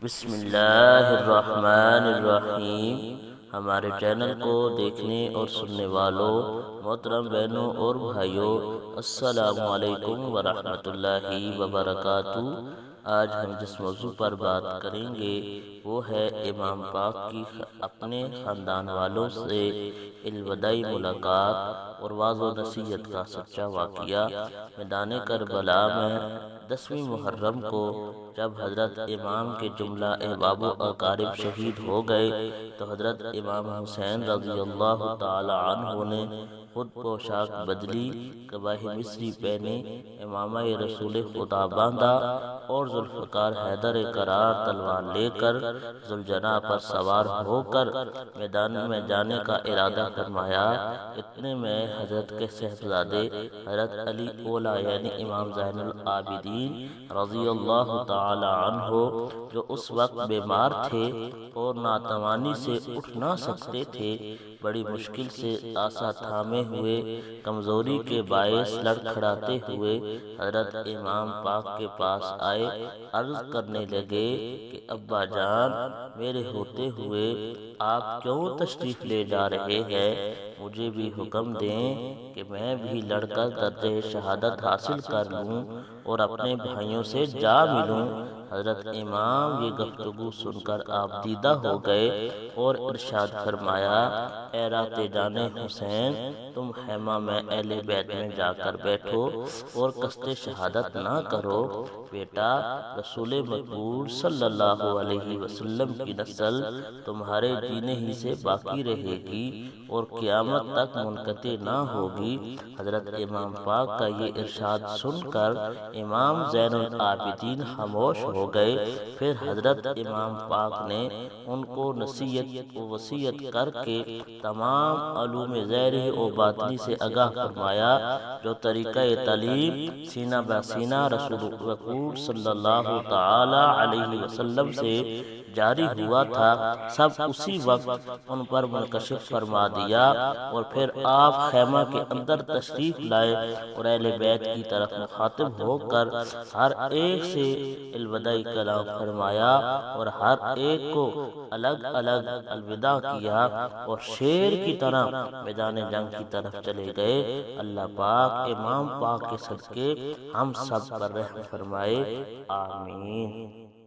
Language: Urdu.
بسم اللہ الرحمن الرحیم۔ ہمارے چینل کو دیکھنے اور سننے والوں محترم بہنوں اور بھائیوں، السلام علیکم ورحمۃ اللہ وبرکاتہ۔ آج ہم جس موضوع پر بات کریں گے وہ ہے امام پاک کی اپنے خاندان والوں سے الوداعی ملاقات اور وعظ و نصیحت کا سچا واقعہ۔ میدان کربلا میں 10ویں محرم کو جب حضرت امام کے جملہ احباب و اقارب شہید ہو گئے تو حضرت امام حسین رضی اللہ تعالی عنہ نے خود پوشاک بدلی، قبائے مصری پہنے، امامہ رسول خدا باندھا اور ذوالفقار حیدر قرار تلوار لے کر ذوالجناح پر سوار ہو کر میدان میں جانے کا ارادہ فرمایا۔ اتنے میں حضرت کے صاحبزادے حضرت علی اولیٰ یعنی امام زین العابدین رضی اللہ تعالی عنہ، جو اس وقت بیمار تھے اور ناتوانی سے اٹھ نہ سکتے تھے، بڑی مشکل سے عصا تھامے ہوئے کمزوری کے باعث لڑکھڑاتے ہوئے حضرت امام پاک کے پاس آئے۔ عرض کرنے لگے کہ ابا جان، میرے ہوتے ہوئے آپ کیوں تشریف لے جا رہے ہیں؟ مجھے بھی حکم دیں کہ میں بھی لڑ کر درجہ شہادت حاصل کر لوں اور اپنے بھائیوں سے جا ملوں۔ حضرت امام یہ گفتگو سن کر آپ دیدہ ہو گئے اور ارشاد فرمایا، اے راتے جان حسین، تم خیمہ میں اہل بیت میں جا کر بیٹھو اور قصد شہادت نہ کرو۔ بیٹا، رسول مقبول صلی اللہ علیہ وسلم کی نسل تمہارے جینے ہی سے باقی رہے گی اور قیامت تک منقطع نہ ہوگی۔ حضرت امام پاک کا یہ ارشاد سن کر امام زین العابدین خاموش ہو گئے۔ پھر حضرت امام پاک نے ان کو نصیحت و وصیت کر کے تمام علوم ظاہری و باطنی سے آگاہ فرمایا، جو طریقہ تعلیم سینہ بہ سینہ رسول صلی اللہ تعالی علیہ وسلم سے جاری ہوا تھا، سب اسی وقت ان پر منکشف فرما دیا، اور پھر آپ خیمہ کے اندر تشریف لائے اور اہل بیت کی طرف مخاطب ہو کر ہر ایک سے الوداعی کلام فرمایا اور ہر ایک کو الگ الگ الوداع کیا اور شیر کی طرح میدان جنگ کی طرف چلے گئے۔ اللہ پاک امام پاک کے صدقے ہم سب پر رحم فرمائے، آمین۔